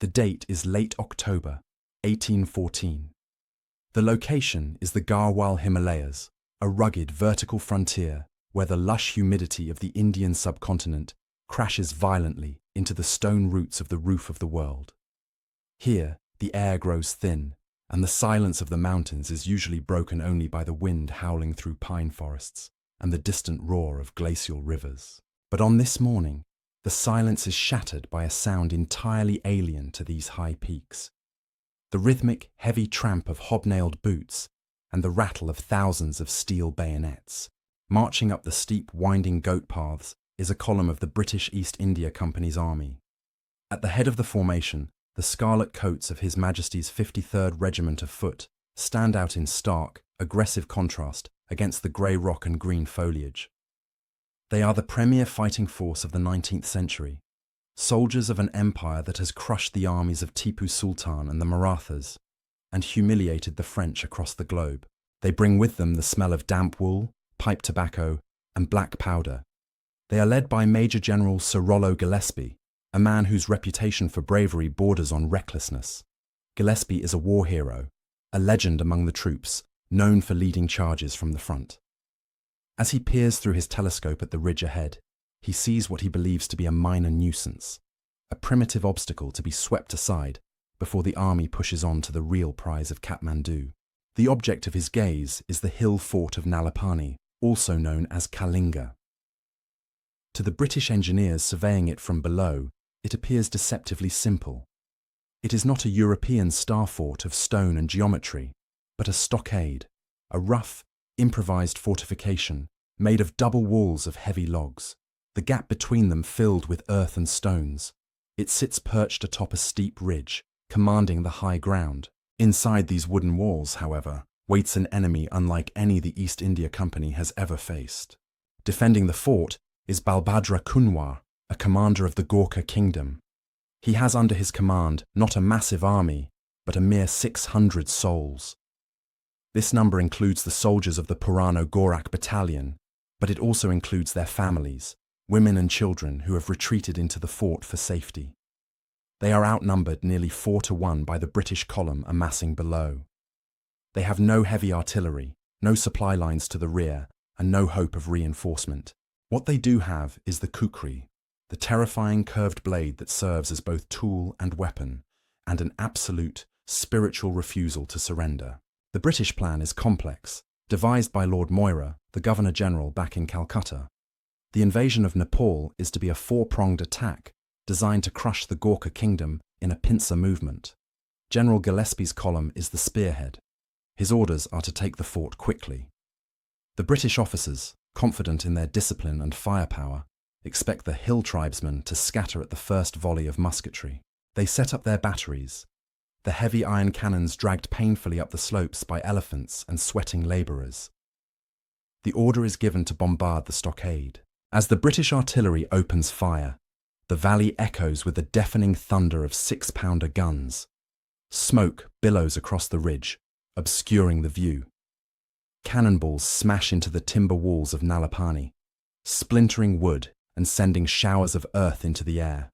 The date is late October, 1814. The location is the Garhwal Himalayas, a rugged vertical frontier where the lush humidity of the Indian subcontinent crashes violently into the stone roots of the roof of the world. Here, the air grows thin, and the silence of the mountains is usually broken only by the wind howling through pine forests and the distant roar of glacial rivers. But on this morning, the silence is shattered by a sound entirely alien to these high peaks. The rhythmic, heavy tramp of hobnailed boots and the rattle of thousands of steel bayonets. Marching up the steep, winding goat paths is a column of the British East India Company's army. At the head of the formation, the scarlet coats of His Majesty's 53rd Regiment of Foot stand out in stark, aggressive contrast against the grey rock and green foliage. They are the premier fighting force of the 19th century, soldiers of an empire that has crushed the armies of Tipu Sultan and the Marathas, and humiliated the French across the globe. They bring with them the smell of damp wool, pipe tobacco, and black powder. They are led by Major General Sir Rollo Gillespie, a man whose reputation for bravery borders on recklessness. Gillespie is a war hero, a legend among the troops, known for leading charges from the front. As he peers through his telescope at the ridge ahead, he sees what he believes to be a minor nuisance, a primitive obstacle to be swept aside before the army pushes on to the real prize of Kathmandu. The object of his gaze is the hill fort of Nalapani, also known as Kalinga. To the British engineers surveying it from below, it appears deceptively simple. It is not a European star fort of stone and geometry, but a stockade, a rough, improvised fortification made of double walls of heavy logs, the gap between them filled with earth and stones. It sits perched atop a steep ridge, commanding the high ground. Inside these wooden walls, however, waits an enemy unlike any the East India Company has ever faced. Defending the fort is Balbhadra Kunwar, a commander of the Gorkha kingdom. He has under his command not a massive army, but a mere 600 souls. This number includes the soldiers of the Purano Gorak battalion, but it also includes their families, women and children who have retreated into the fort for safety. They are outnumbered nearly 4-1 by the British column amassing below. They have no heavy artillery, no supply lines to the rear, and no hope of reinforcement. What they do have is the kukri, the terrifying curved blade that serves as both tool and weapon, and an absolute, spiritual refusal to surrender. The British plan is complex, devised by Lord Moira, the Governor-General back in Calcutta. The invasion of Nepal is to be a four-pronged attack designed to crush the Gorkha kingdom in a pincer movement. General Gillespie's column is the spearhead. His orders are to take the fort quickly. The British officers, confident in their discipline and firepower, expect the hill tribesmen to scatter at the first volley of musketry. They set up their batteries, the heavy iron cannons dragged painfully up the slopes by elephants and sweating labourers. The order is given to bombard the stockade. As the British artillery opens fire, the valley echoes with the deafening thunder of 6-pounder guns. Smoke billows across the ridge, obscuring the view. Cannonballs smash into the timber walls of Nalapani, splintering wood and sending showers of earth into the air.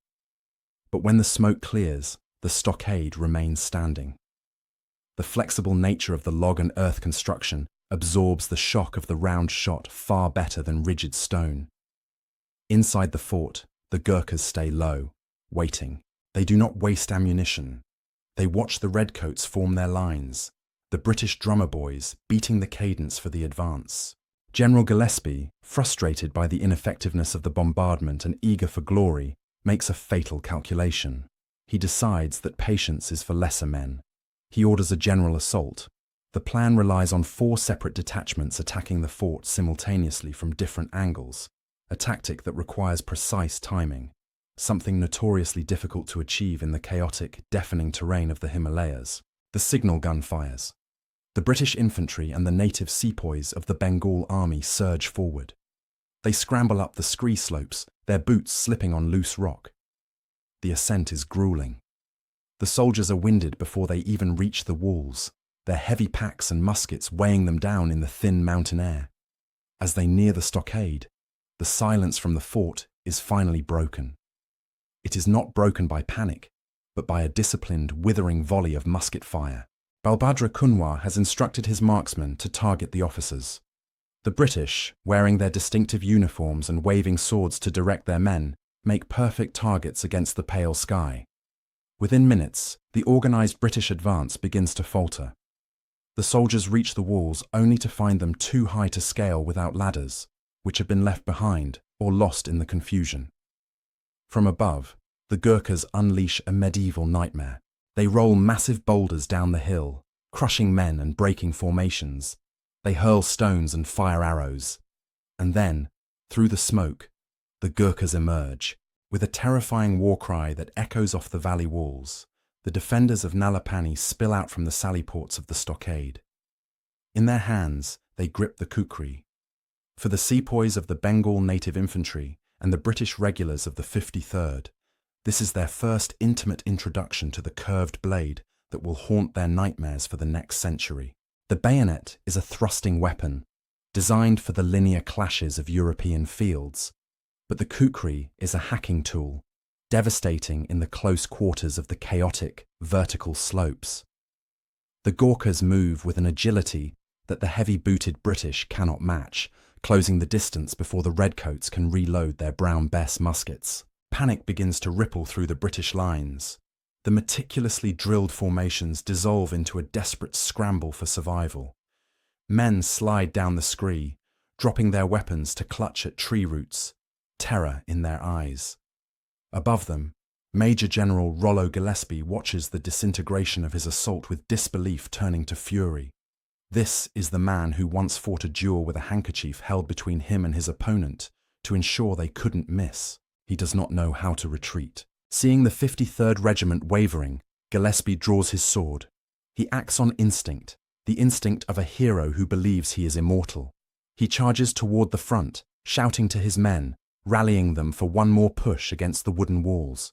But when the smoke clears, the stockade remains standing. The flexible nature of the log and earth construction absorbs the shock of the round shot far better than rigid stone. Inside the fort, the Gurkhas stay low, waiting. They do not waste ammunition. They watch the Redcoats form their lines, the British drummer boys beating the cadence for the advance. General Gillespie, frustrated by the ineffectiveness of the bombardment and eager for glory, makes a fatal calculation. He decides that patience is for lesser men. He orders a general assault. The plan relies on 4 separate detachments attacking the fort simultaneously from different angles, a tactic that requires precise timing, something notoriously difficult to achieve in the chaotic, deafening terrain of the Himalayas. The signal gun fires. The British infantry and the native sepoys of the Bengal army surge forward. They scramble up the scree slopes, their boots slipping on loose rock. The ascent is grueling. The soldiers are winded before they even reach the walls, their heavy packs and muskets weighing them down in the thin mountain air. As they near the stockade, the silence from the fort is finally broken. It is not broken by panic, but by a disciplined, withering volley of musket fire. Balbhadra Kunwar has instructed his marksmen to target the officers. The British, wearing their distinctive uniforms and waving swords to direct their men, make perfect targets against the pale sky. Within minutes, the organized British advance begins to falter. The soldiers reach the walls only to find them too high to scale without ladders, which had been left behind or lost in the confusion. From above, the Gurkhas unleash a medieval nightmare. They roll massive boulders down the hill, crushing men and breaking formations. They hurl stones and fire arrows. And then, through the smoke, the Gurkhas emerge. With a terrifying war cry that echoes off the valley walls, the defenders of Nalapani spill out from the sally ports of the stockade. In their hands, they grip the kukri. For the sepoys of the Bengal Native Infantry and the British regulars of the 53rd, this is their first intimate introduction to the curved blade that will haunt their nightmares for the next century. The bayonet is a thrusting weapon, designed for the linear clashes of European fields, but the kukri is a hacking tool, devastating in the close quarters of the chaotic, vertical slopes. The Gurkhas move with an agility that the heavy-booted British cannot match, closing the distance before the Redcoats can reload their Brown Bess muskets. Panic begins to ripple through the British lines. The meticulously drilled formations dissolve into a desperate scramble for survival. Men slide down the scree, dropping their weapons to clutch at tree roots, terror in their eyes. Above them, Major General Rollo Gillespie watches the disintegration of his assault with disbelief turning to fury. This is the man who once fought a duel with a handkerchief held between him and his opponent to ensure they couldn't miss. He does not know how to retreat. Seeing the 53rd Regiment wavering, Gillespie draws his sword. He acts on instinct, the instinct of a hero who believes he is immortal. He charges toward the front, shouting to his men, rallying them for one more push against the wooden walls.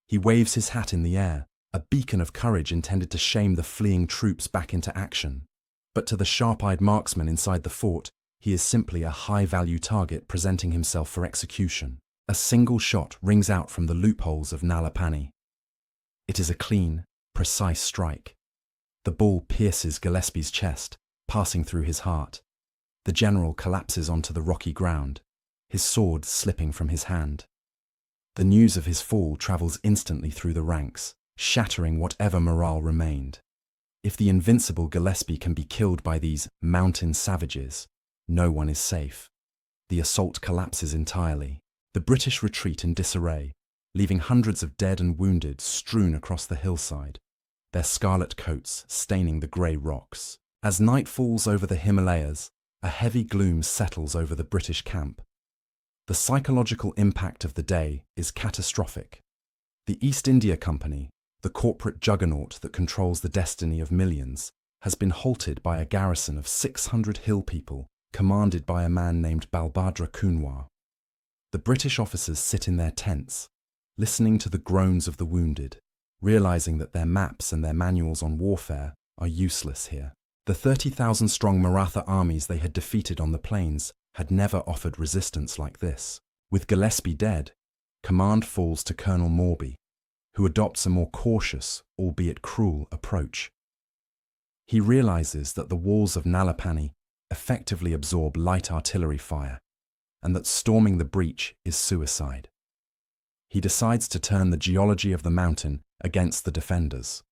He waves his hat in the air, a beacon of courage intended to shame the fleeing troops back into action. But to the sharp-eyed marksman inside the fort, he is simply a high-value target presenting himself for execution. A single shot rings out from the loopholes of Nalapani. It is a clean, precise strike. The ball pierces Gillespie's chest, passing through his heart. The general collapses onto the rocky ground, his sword slipping from his hand. The news of his fall travels instantly through the ranks, shattering whatever morale remained. If the invincible Gillespie can be killed by these mountain savages, no one is safe. The assault collapses entirely. The British retreat in disarray, leaving hundreds of dead and wounded strewn across the hillside, their scarlet coats staining the grey rocks. As night falls over the Himalayas, a heavy gloom settles over the British camp. The psychological impact of the day is catastrophic. The East India Company, the corporate juggernaut that controls the destiny of millions, has been halted by a garrison of 600 hill people commanded by a man named Balbhadra Kunwar. The British officers sit in their tents, listening to the groans of the wounded, realizing that their maps and their manuals on warfare are useless here. The 30,000-strong Maratha armies they had defeated on the plains had never offered resistance like this. With Gillespie dead, command falls to Colonel Morby, who adopts a more cautious, albeit cruel, approach. He realizes that the walls of Nalapani effectively absorb light artillery fire, and that storming the breach is suicide. He decides to turn the geology of the mountain against the defenders.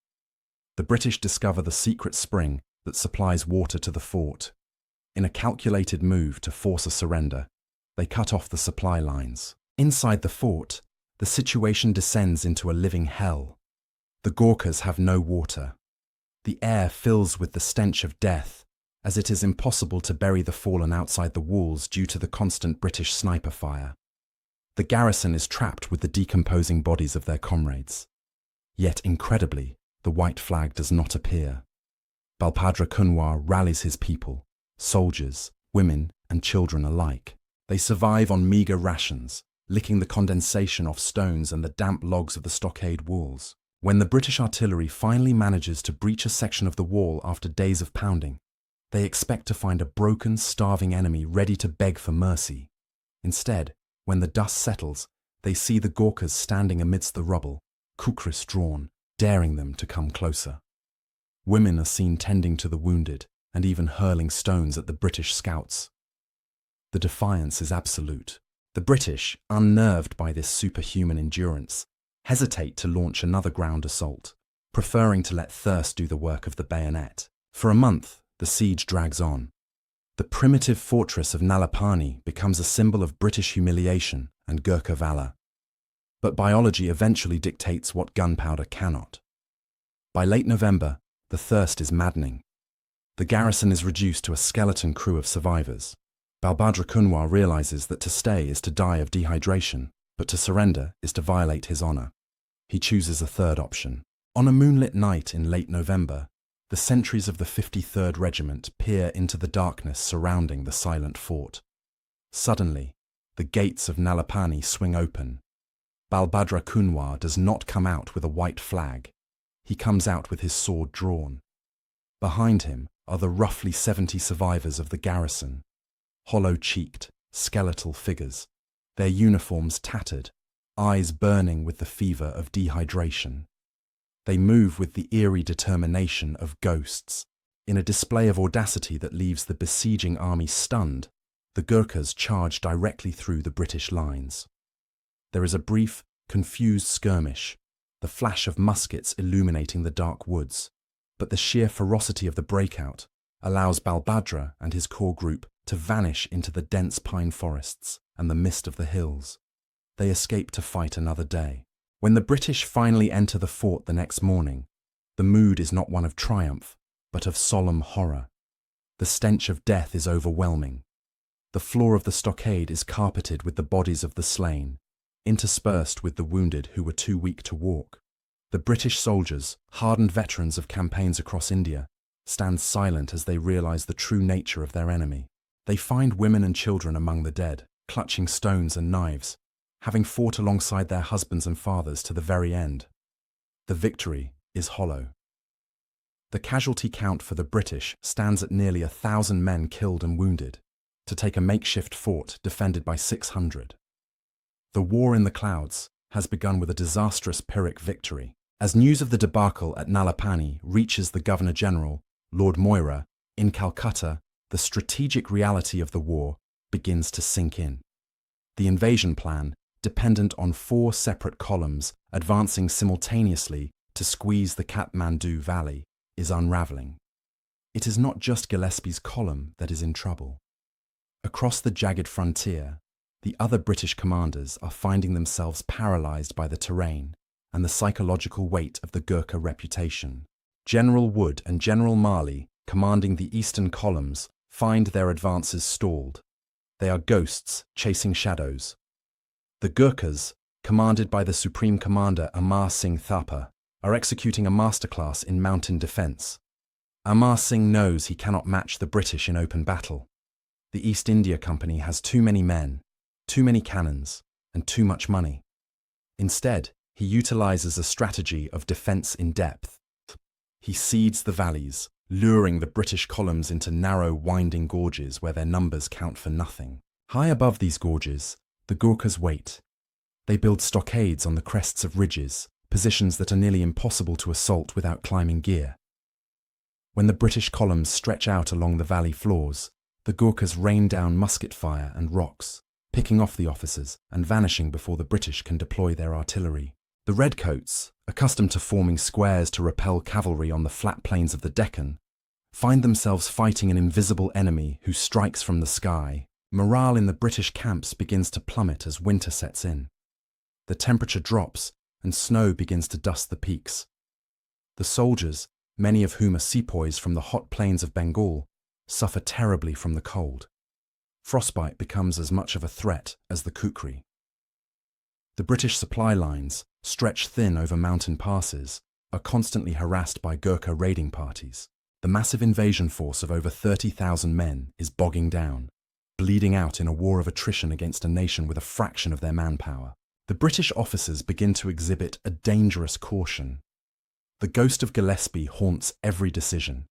The British discover the secret spring that supplies water to the fort. In a calculated move to force a surrender, they cut off the supply lines. Inside the fort, the situation descends into a living hell. The Gurkhas have no water. The air fills with the stench of death, as it is impossible to bury the fallen outside the walls due to the constant British sniper fire. The garrison is trapped with the decomposing bodies of their comrades. Yet, incredibly, the white flag does not appear. Balbhadra Kunwar rallies his people, soldiers, women, and children alike. They survive on meagre rations, licking the condensation off stones and the damp logs of the stockade walls. When the British artillery finally manages to breach a section of the wall after days of pounding, they expect to find a broken, starving enemy ready to beg for mercy. Instead, when the dust settles, they see the Gurkhas standing amidst the rubble, kukris drawn, daring them to come closer. Women are seen tending to the wounded and even hurling stones at the British scouts. The defiance is absolute. The British, unnerved by this superhuman endurance, hesitate to launch another ground assault, preferring to let thirst do the work of the bayonet. For a month, the siege drags on. The primitive fortress of Nalapani becomes a symbol of British humiliation and Gurkha valor. But biology eventually dictates what gunpowder cannot. By late November, the thirst is maddening. The garrison is reduced to a skeleton crew of survivors. Balbhadra Kunwar realizes that to stay is to die of dehydration, but to surrender is to violate his honor. He chooses a third option. On a moonlit night in late November, the sentries of the 53rd Regiment peer into the darkness surrounding the silent fort. Suddenly, the gates of Nalapani swing open. Balbhadra Kunwar does not come out with a white flag. He comes out with his sword drawn. Behind him are the roughly 70 survivors of the garrison, hollow-cheeked, skeletal figures, their uniforms tattered, eyes burning with the fever of dehydration. They move with the eerie determination of ghosts. In a display of audacity that leaves the besieging army stunned, the Gurkhas charge directly through the British lines. There is a brief, confused skirmish, the flash of muskets illuminating the dark woods, but the sheer ferocity of the breakout allows Balbhadra and his core group to vanish into the dense pine forests and the mist of the hills. They escape to fight another day. When the British finally enter the fort the next morning, the mood is not one of triumph, but of solemn horror. The stench of death is overwhelming. The floor of the stockade is carpeted with the bodies of the slain, interspersed with the wounded who were too weak to walk. The British soldiers, hardened veterans of campaigns across India, stand silent as they realize the true nature of their enemy. They find women and children among the dead, clutching stones and knives, having fought alongside their husbands and fathers to the very end. The victory is hollow. The casualty count for the British stands at nearly 1,000 men killed and wounded, to take a makeshift fort defended by 600. The war in the clouds has begun with a disastrous Pyrrhic victory. As news of the debacle at Nalapani reaches the Governor-General, Lord Moira, in Calcutta, the strategic reality of the war begins to sink in. The invasion plan, dependent on 4 separate columns advancing simultaneously to squeeze the Kathmandu Valley, is unraveling. It is not just Gillespie's column that is in trouble. Across the jagged frontier, the other British commanders are finding themselves paralyzed by the terrain and the psychological weight of the Gurkha reputation. General Wood and General Marley, commanding the eastern columns, find their advances stalled. They are ghosts chasing shadows. The Gurkhas, commanded by the Supreme Commander Amar Singh Thapa, are executing a masterclass in mountain defense. Amar Singh knows he cannot match the British in open battle. The East India Company has too many men, too many cannons, and too much money. Instead, he utilizes a strategy of defense in depth. He seeds the valleys, luring the British columns into narrow, winding gorges where their numbers count for nothing. High above these gorges, the Gurkhas wait. They build stockades on the crests of ridges, positions that are nearly impossible to assault without climbing gear. When the British columns stretch out along the valley floors, the Gurkhas rain down musket fire and rocks, picking off the officers and vanishing before the British can deploy their artillery. The Redcoats, accustomed to forming squares to repel cavalry on the flat plains of the Deccan, find themselves fighting an invisible enemy who strikes from the sky. Morale in the British camps begins to plummet as winter sets in. The temperature drops and snow begins to dust the peaks. The soldiers, many of whom are sepoys from the hot plains of Bengal, suffer terribly from the cold. Frostbite becomes as much of a threat as the kukri. The British supply lines, stretched thin over mountain passes, are constantly harassed by Gurkha raiding parties. The massive invasion force of over 30,000 men is bogging down, bleeding out in a war of attrition against a nation with a fraction of their manpower. The British officers begin to exhibit a dangerous caution. The ghost of Gillespie haunts every decision.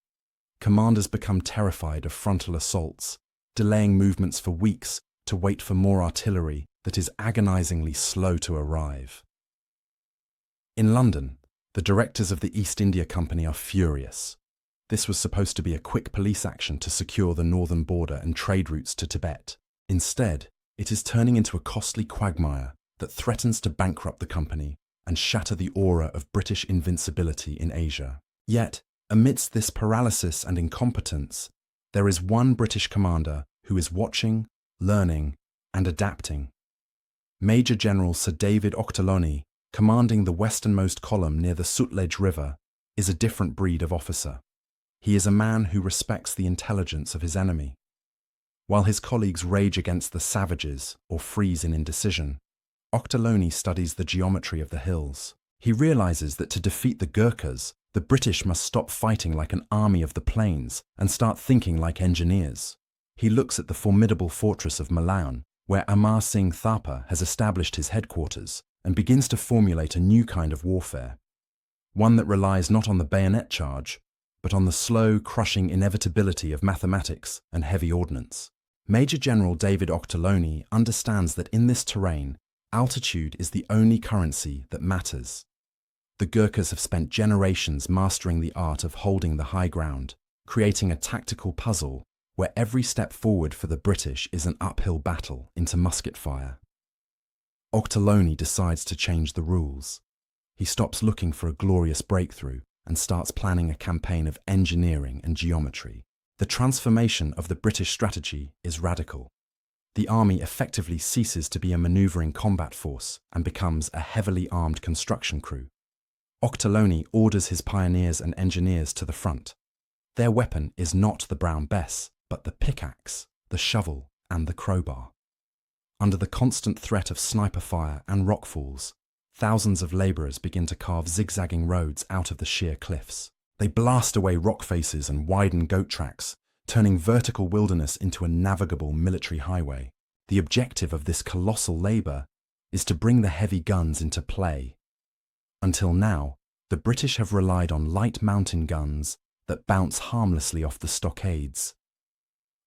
Commanders become terrified of frontal assaults, delaying movements for weeks to wait for more artillery that is agonizingly slow to arrive. In London, The directors of the East India Company are furious. This was supposed to be a quick police action to secure the northern border and trade routes to Tibet. Instead, it is turning into a costly quagmire that threatens to bankrupt the company and shatter the aura of British invincibility in Asia. Yet, amidst this paralysis and incompetence, there is one British commander who is watching, learning, and adapting. Major General Sir David Ochterlony, commanding the westernmost column near the Sutlej River, is a different breed of officer. He is a man who respects the intelligence of his enemy. While his colleagues rage against the savages or freeze in indecision, Ochterlony studies the geometry of the hills. He realizes that to defeat the Gurkhas, the British must stop fighting like an army of the plains and start thinking like engineers. He looks at the formidable fortress of Malayan, where Amar Singh Thapa has established his headquarters, and begins to formulate a new kind of warfare. One that relies not on the bayonet charge, but on the slow, crushing inevitability of mathematics and heavy ordnance. Major General David Ochterlony understands that in this terrain, altitude is the only currency that matters. The Gurkhas have spent generations mastering the art of holding the high ground, creating a tactical puzzle where every step forward for the British is an uphill battle into musket fire. Ochterlony decides to change the rules. He stops looking for a glorious breakthrough and starts planning a campaign of engineering and geometry. The transformation of the British strategy is radical. The army effectively ceases to be a maneuvering combat force and becomes a heavily armed construction crew. Ochterlony orders his pioneers and engineers to the front. Their weapon is not the brown bess, but the pickaxe, the shovel, and the crowbar. Under the constant threat of sniper fire and rockfalls, thousands of labourers begin to carve zigzagging roads out of the sheer cliffs. They blast away rock faces and widen goat tracks, turning vertical wilderness into a navigable military highway. The objective of this colossal labour is to bring the heavy guns into play. Until now, the British have relied on light mountain guns that bounce harmlessly off the stockades.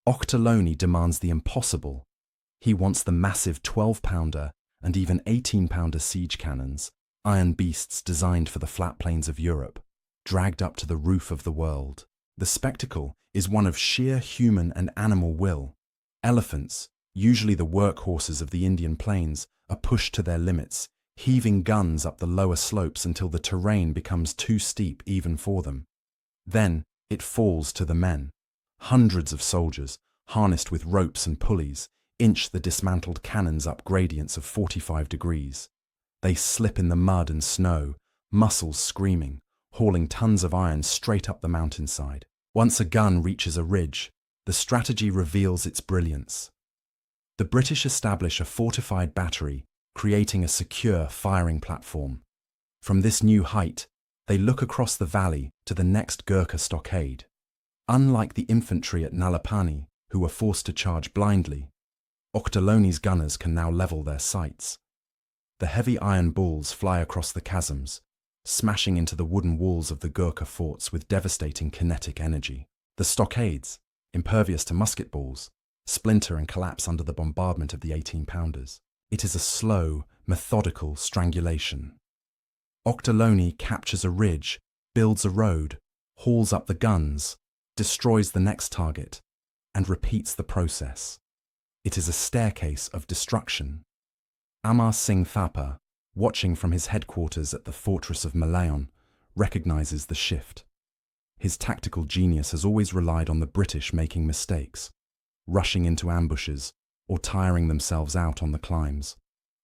Ochterlony demands the impossible. He wants the massive 12-pounder and even 18-pounder siege cannons, iron beasts designed for the flat plains of Europe, dragged up to the roof of the world. The spectacle is one of sheer human and animal will. Elephants, usually the workhorses of the Indian plains, are pushed to their limits, heaving guns up the lower slopes until the terrain becomes too steep even for them. Then it falls to the men. Hundreds of soldiers, harnessed with ropes and pulleys, inch the dismantled cannons up gradients of 45 degrees. They slip in the mud and snow, muscles screaming, hauling tons of iron straight up the mountainside. Once a gun reaches a ridge, the strategy reveals its brilliance. The British establish a fortified battery, creating a secure firing platform. From this new height, they look across the valley to the next Gurkha stockade. Unlike the infantry at Nalapani, who were forced to charge blindly, Ochterlony's gunners can now level their sights. The heavy iron balls fly across the chasms, smashing into the wooden walls of the Gurkha forts with devastating kinetic energy. The stockades, impervious to musket balls, splinter and collapse under the bombardment of the 18-pounders. It is a slow, methodical strangulation. Ochterlony captures a ridge, builds a road, hauls up the guns, destroys the next target, and repeats the process. It is a staircase of destruction. Amar Singh Thapa, watching from his headquarters at the fortress of Malayan, recognizes the shift. His tactical genius has always relied on the British making mistakes, rushing into ambushes or tiring themselves out on the climbs.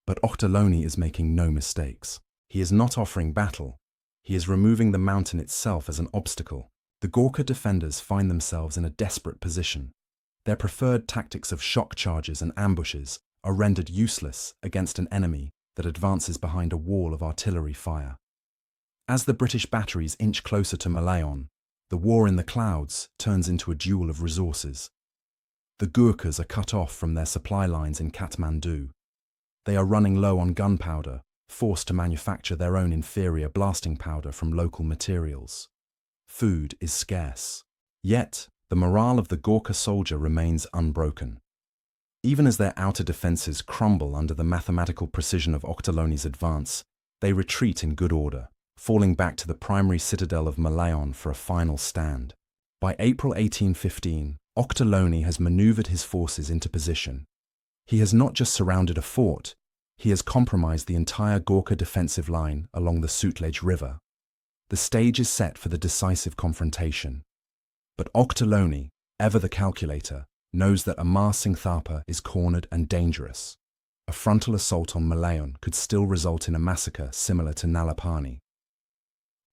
But Ochterlony is making no mistakes. He is not offering battle. He is removing the mountain itself as an obstacle. The Gurkha defenders find themselves in a desperate position. Their preferred tactics of shock charges and ambushes are rendered useless against an enemy that advances behind a wall of artillery fire. As the British batteries inch closer to Malayan, the war in the clouds turns into a duel of resources. The Gurkhas are cut off from their supply lines in Kathmandu. They are running low on gunpowder, forced to manufacture their own inferior blasting powder from local materials. Food is scarce. Yet, the morale of the Gurkha soldier remains unbroken. Even as their outer defences crumble under the mathematical precision of Ochterlony's advance, they retreat in good order. falling back to the primary citadel of Malayan for a final stand. By April 1815, Ochterlony has maneuvered his forces into position. He has not just surrounded a fort, he has compromised the entire Gurkha defensive line along the Sutlej River. The stage is set for the decisive confrontation. But Ochterlony, ever the calculator, knows that Amar Singh Thapa is cornered and dangerous. A frontal assault on Malayan could still result in a massacre similar to Nalapani.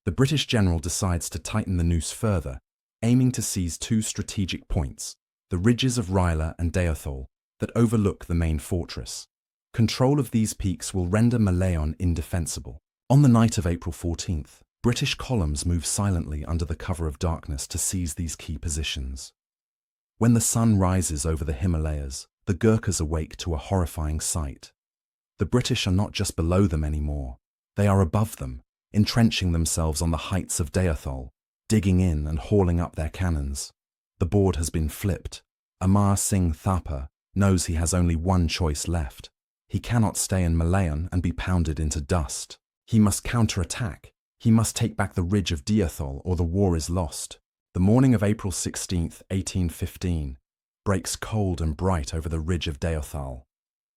The British general decides to tighten the noose further, aiming to seize two strategic points, the ridges of Ryla and Deothol, that overlook the main fortress. Control of these peaks will render Malayan indefensible. On the night of April 14th, British columns move silently under the cover of darkness to seize these key positions. When the sun rises over the Himalayas, the Gurkhas awake to a horrifying sight. The British are not just below them anymore, they are above them, entrenching themselves on the heights of Deothol, digging in and hauling up their cannons. The board has been flipped. Amar Singh Thapa knows he has only one choice left. He cannot stay in Malayan and be pounded into dust. He must counterattack. He must take back the ridge of Deothol or the war is lost. The morning of April 16, 1815, breaks cold and bright over the ridge of Deothal.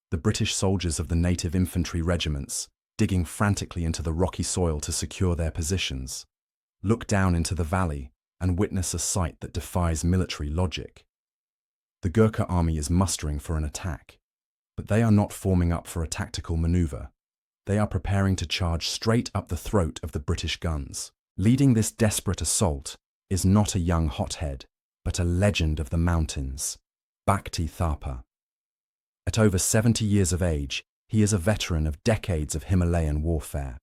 The British soldiers of the native infantry regiments, digging frantically into the rocky soil to secure their positions, look down into the valley and witness a sight that defies military logic. The Gurkha army is mustering for an attack, but they are not forming up for a tactical maneuver. They are preparing to charge straight up the throat of the British guns. Leading this desperate assault is not a young hothead, but a legend of the mountains, Bhakti Thapa. At over 70 years of age, he is a veteran of decades of Himalayan warfare.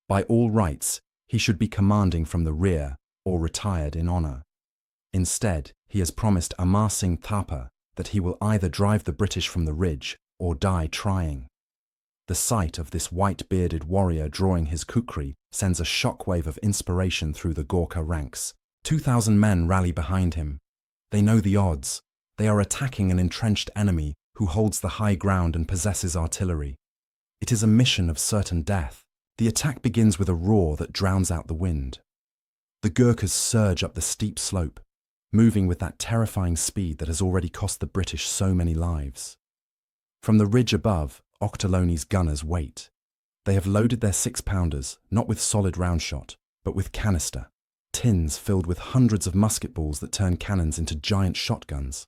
By all rights, he should be commanding from the rear or retired in honor. Instead, he has promised Amar Singh Thapa that he will either drive the British from the ridge or die trying. The sight of this white-bearded warrior drawing his kukri sends a shockwave of inspiration through the Gurkha ranks. 2,000 men rally behind him. They know the odds. They are attacking an entrenched enemy who holds the high ground and possesses artillery. It is a mission of certain death. The attack begins with a roar that drowns out the wind. The Gurkhas surge up the steep slope, moving with that terrifying speed that has already cost the British so many lives. From the ridge above, Ochterlony's gunners wait. They have loaded their 6-pounders, not with solid round shot, but with canister, tins filled with hundreds of musket balls that turn cannons into giant shotguns.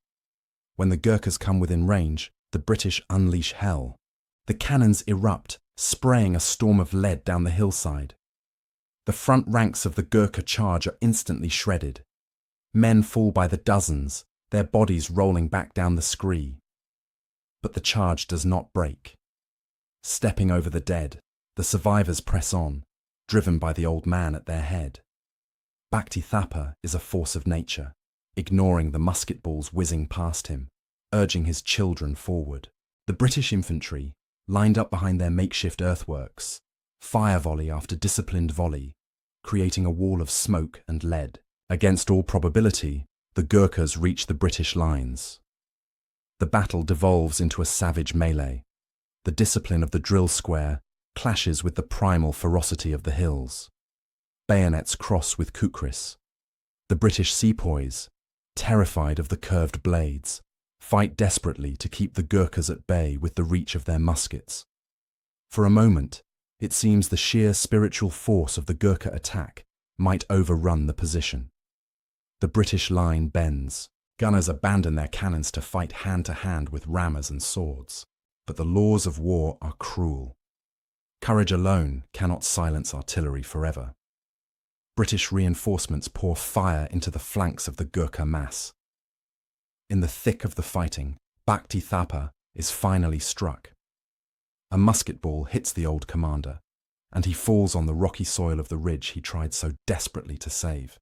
When the Gurkhas come within range, the British unleash hell. The cannons erupt, spraying a storm of lead down the hillside. The front ranks of the Gurkha charge are instantly shredded. Men fall by the dozens, their bodies rolling back down the scree. But the charge does not break. Stepping over the dead, the survivors press on, driven by the old man at their head. Bhakti Thapa is a force of nature, ignoring the musket balls whizzing past him, urging his children forward. The British infantry, lined up behind their makeshift earthworks, fire volley after disciplined volley, creating a wall of smoke and lead. Against all probability, the Gurkhas reach the British lines. The battle devolves into a savage melee. The discipline of the drill square clashes with the primal ferocity of the hills. Bayonets cross with kukris. The British sepoys, terrified of the curved blades, fight desperately to keep the Gurkhas at bay with the reach of their muskets. For a moment, it seems the sheer spiritual force of the Gurkha attack might overrun the position. The British line bends. Gunners abandon their cannons to fight hand-to-hand with rammers and swords. But the laws of war are cruel. Courage alone cannot silence artillery forever. British reinforcements pour fire into the flanks of the Gurkha mass. In the thick of the fighting, Bhakti Thapa is finally struck. A musket ball hits the old commander, and he falls on the rocky soil of the ridge he tried so desperately to save.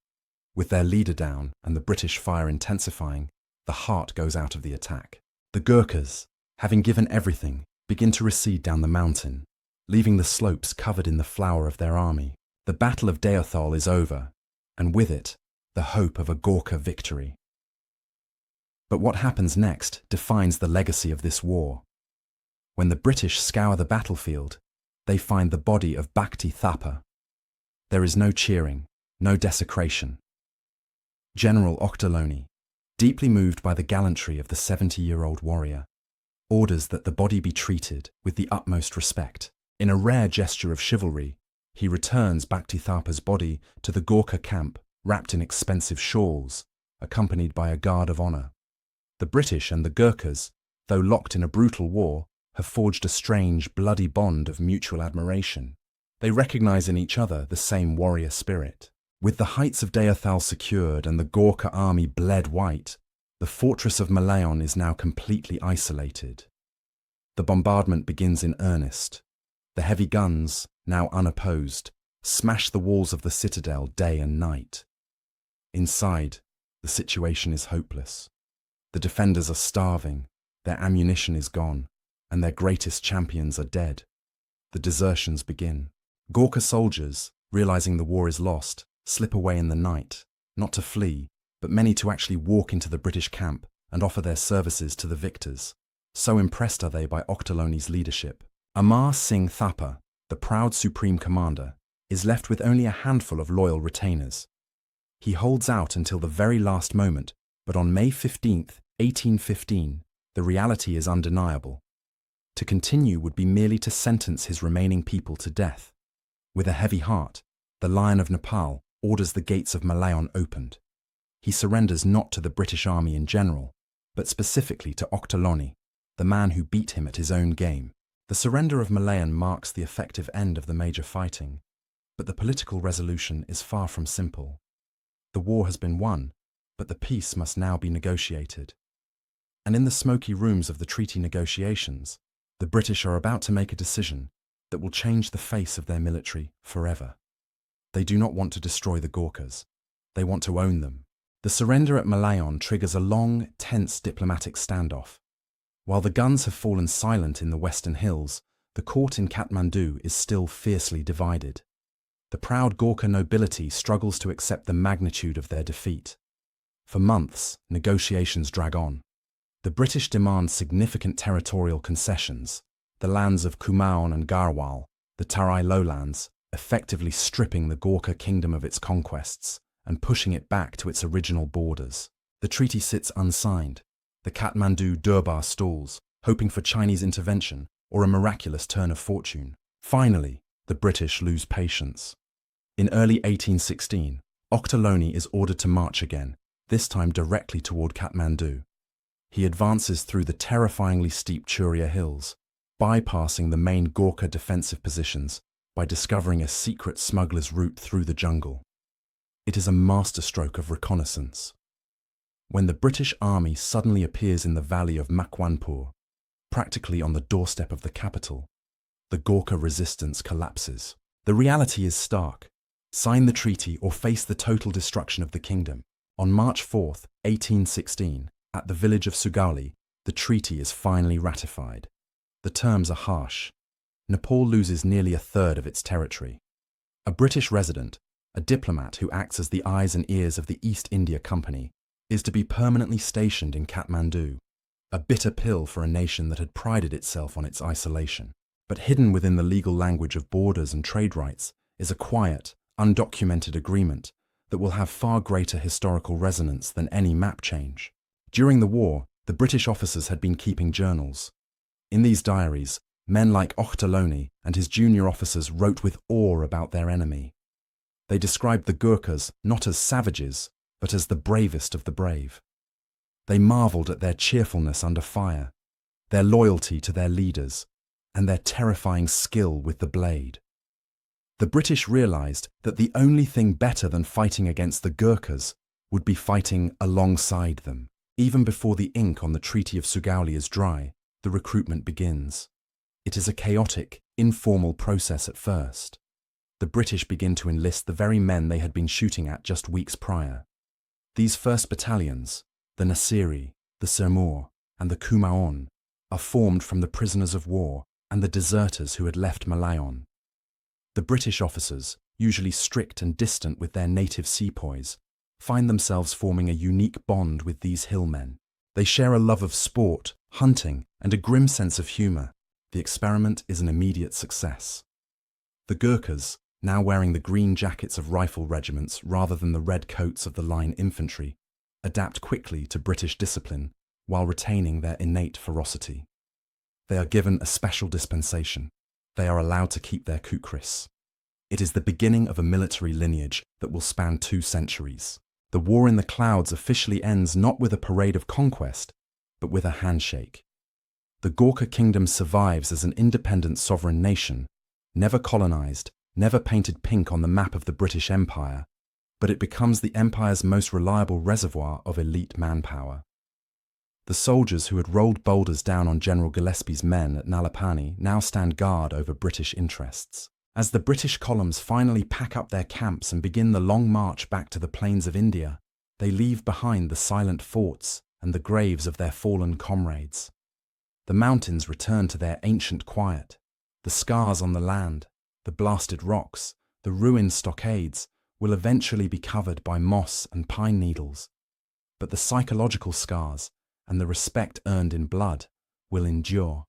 With their leader down and the British fire intensifying, the heart goes out of the attack. The Gurkhas, having given everything, begin to recede down the mountain, leaving the slopes covered in the flower of their army. The Battle of Deothol is over, and with it, the hope of a Gurkha victory. But what happens next defines the legacy of this war. When the British scour the battlefield, they find the body of Bhakti Thapa. There is no cheering, no desecration. General Ochterlony, deeply moved by the gallantry of the 70-year-old warrior, orders that the body be treated with the utmost respect. In a rare gesture of chivalry, he returns Bhakti Tharpa's body to the Gorkha camp, wrapped in expensive shawls, accompanied by a guard of honor. The British and the Gurkhas, though locked in a brutal war, have forged a strange, bloody bond of mutual admiration. They recognize in each other the same warrior spirit. With the heights of Deothal secured and the Gorkha army bled white, the fortress of Malayan is now completely isolated. The bombardment begins in earnest. The heavy guns, now unopposed, smash the walls of the citadel day and night. Inside, the situation is hopeless. The defenders are starving, their ammunition is gone, and their greatest champions are dead. The desertions begin. Gorkha soldiers, realizing the war is lost, slip away in the night, not to flee, but many to actually walk into the British camp and offer their services to the victors. So impressed are they by Ochterlony's leadership. Amar Singh Thapa, the proud supreme commander, is left with only a handful of loyal retainers. He holds out until the very last moment, but on May 15, 1815, the reality is undeniable. To continue would be merely to sentence his remaining people to death. With a heavy heart, the Lion of Nepal orders the gates of Malayan opened. He surrenders not to the British army in general, but specifically to Ochterlony, the man who beat him at his own game. The surrender of Malayan marks the effective end of the major fighting, but the political resolution is far from simple. The war has been won, but the peace must now be negotiated. And in the smoky rooms of the treaty negotiations, the British are about to make a decision that will change the face of their military forever. They do not want to destroy the Gorkhas. They want to own them. The surrender at Malayan triggers a long, tense diplomatic standoff. While the guns have fallen silent in the western hills, the court in Kathmandu is still fiercely divided. The proud Gorkha nobility struggles to accept the magnitude of their defeat. For months, negotiations drag on. The British demand significant territorial concessions, the lands of Kumaon and Garhwal, the Tarai lowlands, effectively stripping the Gorkha kingdom of its conquests and pushing it back to its original borders. The treaty sits unsigned. The Kathmandu Durbar stalls, hoping for Chinese intervention or a miraculous turn of fortune. Finally, the British lose patience. In early 1816, Ochterlony is ordered to march again, this time directly toward Kathmandu. He advances through the terrifyingly steep Churia hills, bypassing the main Gorkha defensive positions by discovering a secret smuggler's route through the jungle. It is a masterstroke of reconnaissance. When the British army suddenly appears in the valley of Makwanpur, practically on the doorstep of the capital, the Gorkha resistance collapses. The reality is stark. Sign the treaty or face the total destruction of the kingdom. On March 4, 1816, at the village of Sugauli, the treaty is finally ratified. The terms are harsh. Nepal loses nearly a third of its territory. A British resident, a diplomat who acts as the eyes and ears of the East India Company, is to be permanently stationed in Kathmandu, a bitter pill for a nation that had prided itself on its isolation. But hidden within the legal language of borders and trade rights is a quiet, undocumented agreement that will have far greater historical resonance than any map change. During the war, the British officers had been keeping journals. In these diaries, men like Ochterlony and his junior officers wrote with awe about their enemy. They described the Gurkhas not as savages, but as the bravest of the brave. They marveled at their cheerfulness under fire, their loyalty to their leaders, and their terrifying skill with the blade. The British realized that the only thing better than fighting against the Gurkhas would be fighting alongside them. Even before the ink on the Treaty of Sugauli is dry, the recruitment begins. It is a chaotic, informal process at first. The British begin to enlist the very men they had been shooting at just weeks prior. These first battalions, the Nasiri, the Sirmoor, and the Kumaon, are formed from the prisoners of war and the deserters who had left Malayan. The British officers, usually strict and distant with their native sepoys, find themselves forming a unique bond with these hillmen. They share a love of sport, hunting, and a grim sense of humour. The experiment is an immediate success. The Gurkhas, now wearing the green jackets of rifle regiments rather than the red coats of the line infantry, adapt quickly to British discipline while retaining their innate ferocity. They are given a special dispensation. They are allowed to keep their kukris. It is the beginning of a military lineage that will span 2 centuries. The war in the clouds officially ends not with a parade of conquest, but with a handshake. The Gurkha kingdom survives as an independent sovereign nation, never colonized, never painted pink on the map of the British Empire, but it becomes the empire's most reliable reservoir of elite manpower. The soldiers who had rolled boulders down on General Gillespie's men at Nalapani now stand guard over British interests. As the British columns finally pack up their camps and begin the long march back to the plains of India, they leave behind the silent forts and the graves of their fallen comrades. The mountains return to their ancient quiet. The scars on the land, the blasted rocks, the ruined stockades will eventually be covered by moss and pine needles. But the psychological scars and the respect earned in blood will endure.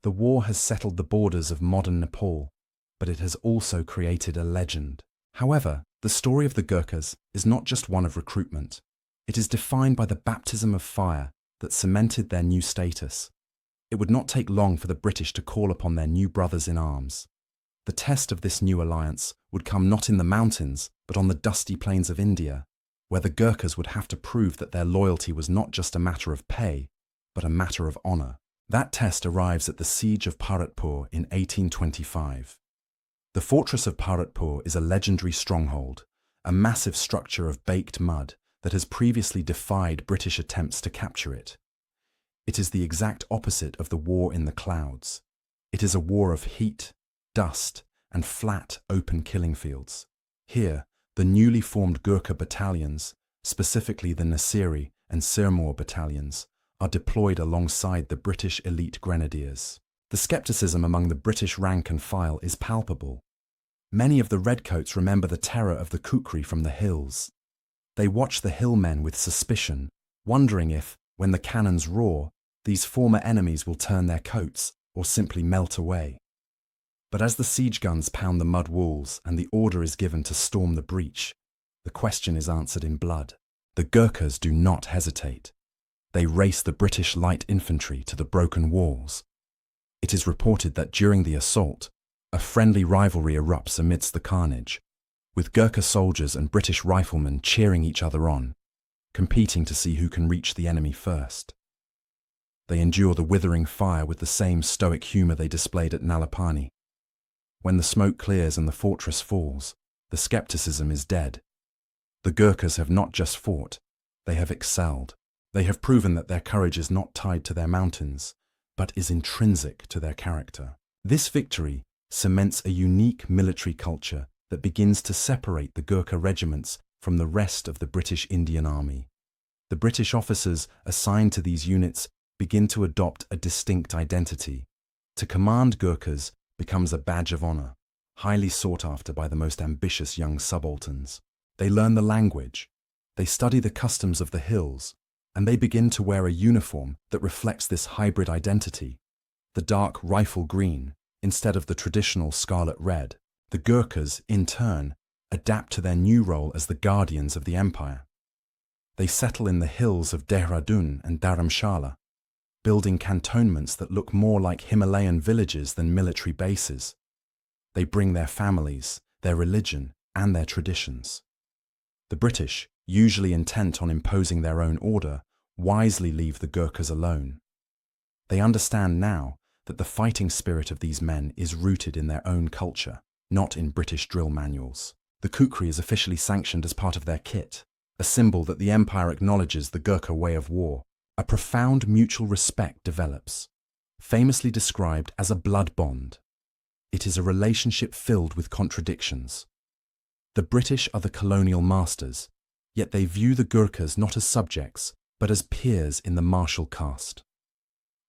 The war has settled the borders of modern Nepal, but it has also created a legend. However, the story of the Gurkhas is not just one of recruitment. It is defined by the baptism of fire that cemented their new status. It would not take long for the British to call upon their new brothers in arms. The test of this new alliance would come not in the mountains, but on the dusty plains of India, where the Gurkhas would have to prove that their loyalty was not just a matter of pay, but a matter of honor. That test arrives at the siege of Bharatpur in 1825. The fortress of Bharatpur is a legendary stronghold, a massive structure of baked mud that has previously defied British attempts to capture it. It is the exact opposite of the war in the clouds. It is a war of heat, dust, and flat, open killing fields. Here, the newly formed Gurkha battalions, specifically the Nasiri and Sirmoor battalions, are deployed alongside the British elite grenadiers. The skepticism among the British rank and file is palpable. Many of the Redcoats remember the terror of the kukri from the hills. They watch the hillmen with suspicion, wondering if, when the cannons roar, these former enemies will turn their coats or simply melt away. But as the siege guns pound the mud walls and the order is given to storm the breach, the question is answered in blood. The Gurkhas do not hesitate. They race the British light infantry to the broken walls. It is reported that during the assault, a friendly rivalry erupts amidst the carnage, with Gurkha soldiers and British riflemen cheering each other on, competing to see who can reach the enemy first. They endure the withering fire with the same stoic humour they displayed at Nalapani. When the smoke clears and the fortress falls, the skepticism is dead. The Gurkhas have not just fought, they have excelled. They have proven that their courage is not tied to their mountains, but is intrinsic to their character. This victory cements a unique military culture that begins to separate the Gurkha regiments from the rest of the British Indian Army. The British officers assigned to these units begin to adopt a distinct identity. To command Gurkhas becomes a badge of honor, highly sought after by the most ambitious young subalterns. They learn the language, they study the customs of the hills, and they begin to wear a uniform that reflects this hybrid identity, the dark rifle green instead of the traditional scarlet red. The Gurkhas, in turn, adapt to their new role as the guardians of the empire. They settle in the hills of Dehradun and Dharamshala, building cantonments that look more like Himalayan villages than military bases. They bring their families, their religion, and their traditions. The British, usually intent on imposing their own order, wisely leave the Gurkhas alone. They understand now that the fighting spirit of these men is rooted in their own culture, not in British drill manuals. The kukri is officially sanctioned as part of their kit, a symbol that the empire acknowledges the Gurkha way of war. A profound mutual respect develops, famously described as a blood bond. It is a relationship filled with contradictions. The British are the colonial masters, yet they view the Gurkhas not as subjects, but as peers in the martial caste.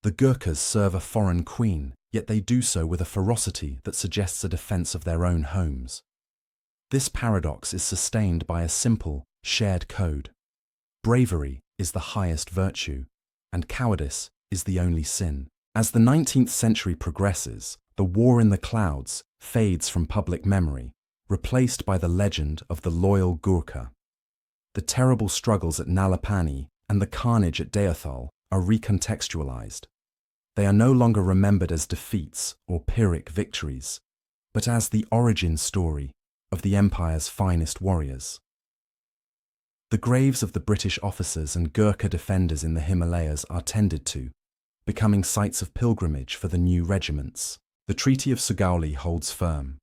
The Gurkhas serve a foreign queen, yet they do so with a ferocity that suggests a defense of their own homes. This paradox is sustained by a simple, shared code. Bravery is the highest virtue, and cowardice is the only sin. As the 19th century progresses, the war in the clouds fades from public memory, replaced by the legend of the loyal Gurkha. The terrible struggles at Nalapani and the carnage at Deothal are recontextualized. They are no longer remembered as defeats or Pyrrhic victories, but as the origin story of the empire's finest warriors. The graves of the British officers and Gurkha defenders in the Himalayas are tended to, becoming sites of pilgrimage for the new regiments. The Treaty of Sugauli holds firm.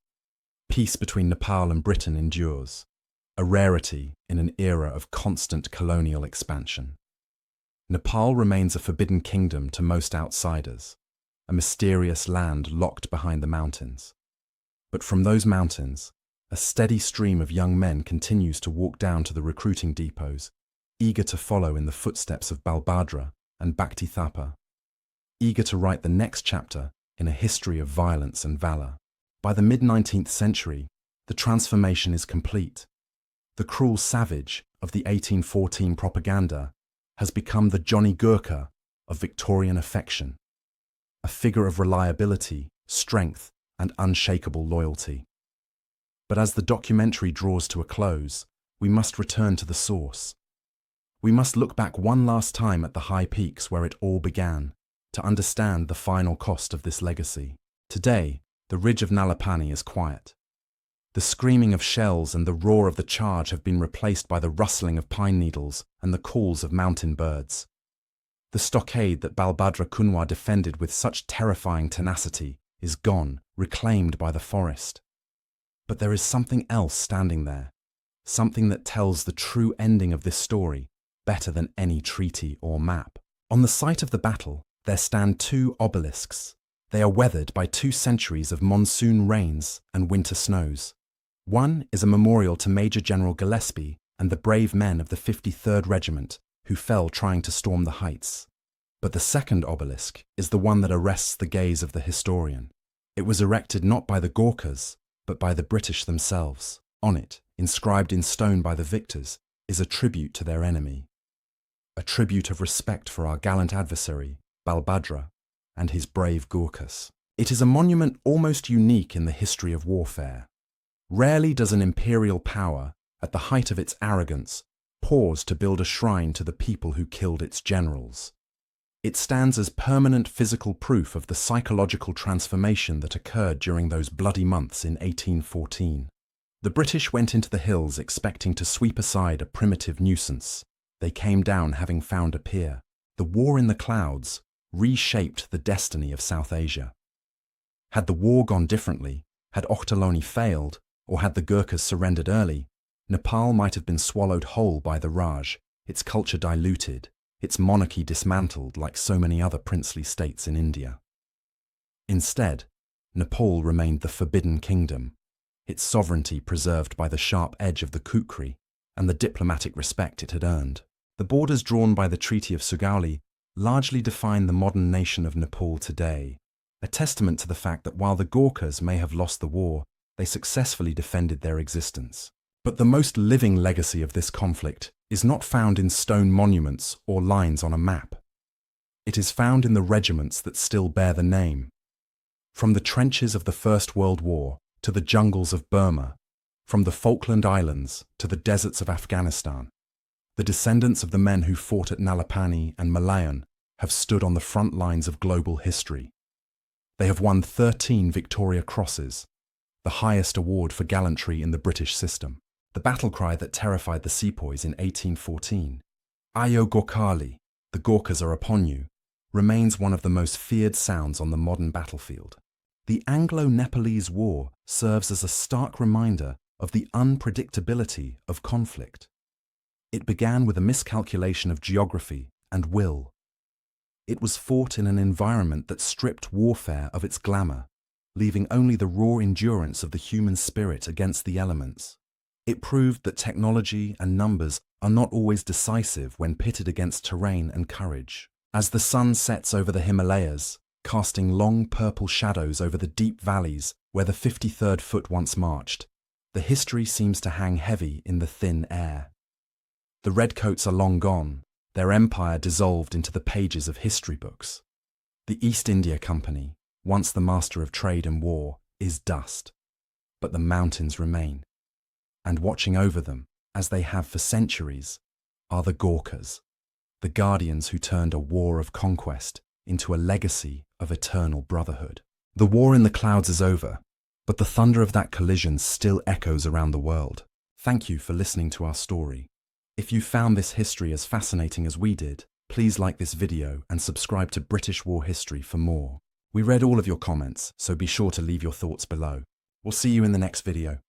Peace between Nepal and Britain endures, a rarity in an era of constant colonial expansion. Nepal remains a forbidden kingdom to most outsiders, a mysterious land locked behind the mountains. But from those mountains, a steady stream of young men continues to walk down to the recruiting depots, eager to follow in the footsteps of Balbhadra and Bhakti Thapa, eager to write the next chapter in a history of violence and valor. By the mid-19th century, the transformation is complete. The cruel savage of the 1814 propaganda has become the Johnny Gurkha of Victorian affection, a figure of reliability, strength, and unshakable loyalty. But as the documentary draws to a close, we must return to the source. We must look back one last time at the high peaks where it all began, to understand the final cost of this legacy. Today, the ridge of Nalapani is quiet. The screaming of shells and the roar of the charge have been replaced by the rustling of pine needles and the calls of mountain birds. The stockade that Balbhadra Kunwar defended with such terrifying tenacity is gone, reclaimed by the forest. But there is something else standing there, something that tells the true ending of this story better than any treaty or map. On the site of the battle, there stand two obelisks. They are weathered by 2 centuries of monsoon rains and winter snows. One is a memorial to Major General Gillespie and the brave men of the 53rd Regiment who fell trying to storm the heights. But the second obelisk is the one that arrests the gaze of the historian. It was erected not by the Gurkhas, but by the British themselves. On it, inscribed in stone by the victors, is a tribute to their enemy. A tribute of respect for our gallant adversary, Balbhadra, and his brave Gurkhas. It is a monument almost unique in the history of warfare. Rarely does an imperial power, at the height of its arrogance, pause to build a shrine to the people who killed its generals. It stands as permanent physical proof of the psychological transformation that occurred during those bloody months in 1814. The British went into the hills expecting to sweep aside a primitive nuisance. They came down having found a peer. The war in the clouds reshaped the destiny of South Asia. Had the war gone differently, had Ochterlony failed, or had the Gurkhas surrendered early, Nepal might have been swallowed whole by the Raj, its culture diluted, its monarchy dismantled like so many other princely states in India. Instead, Nepal remained the forbidden kingdom, its sovereignty preserved by the sharp edge of the kukri and the diplomatic respect it had earned. The borders drawn by the Treaty of Sugauli largely define the modern nation of Nepal today, a testament to the fact that while the Gurkhas may have lost the war, they successfully defended their existence. But the most living legacy of this conflict is not found in stone monuments or lines on a map. It is found in the regiments that still bear the name. From the trenches of the First World War to the jungles of Burma, from the Falkland Islands to the deserts of Afghanistan, the descendants of the men who fought at Nalapani and Malayan have stood on the front lines of global history. They have won 13 Victoria Crosses, the highest award for gallantry in the British system. The battle cry that terrified the sepoys in 1814, Ayo Gorkhali, the Gurkhas are upon you, remains one of the most feared sounds on the modern battlefield. The Anglo-Nepalese War serves as a stark reminder of the unpredictability of conflict. It began with a miscalculation of geography and will. It was fought in an environment that stripped warfare of its glamour, leaving only the raw endurance of the human spirit against the elements. It proved that technology and numbers are not always decisive when pitted against terrain and courage. As the sun sets over the Himalayas, casting long purple shadows over the deep valleys where the 53rd Foot once marched, the history seems to hang heavy in the thin air. The Redcoats are long gone, their empire dissolved into the pages of history books. The East India Company, once the master of trade and war, is dust. But the mountains remain. And watching over them, as they have for centuries, are the Gorkhas, the guardians who turned a war of conquest into a legacy of eternal brotherhood. The war in the clouds is over, but the thunder of that collision still echoes around the world. Thank you for listening to our story. If you found this history as fascinating as we did, please like this video and subscribe to British War History for more. We read all of your comments, so be sure to leave your thoughts below. We'll see you in the next video.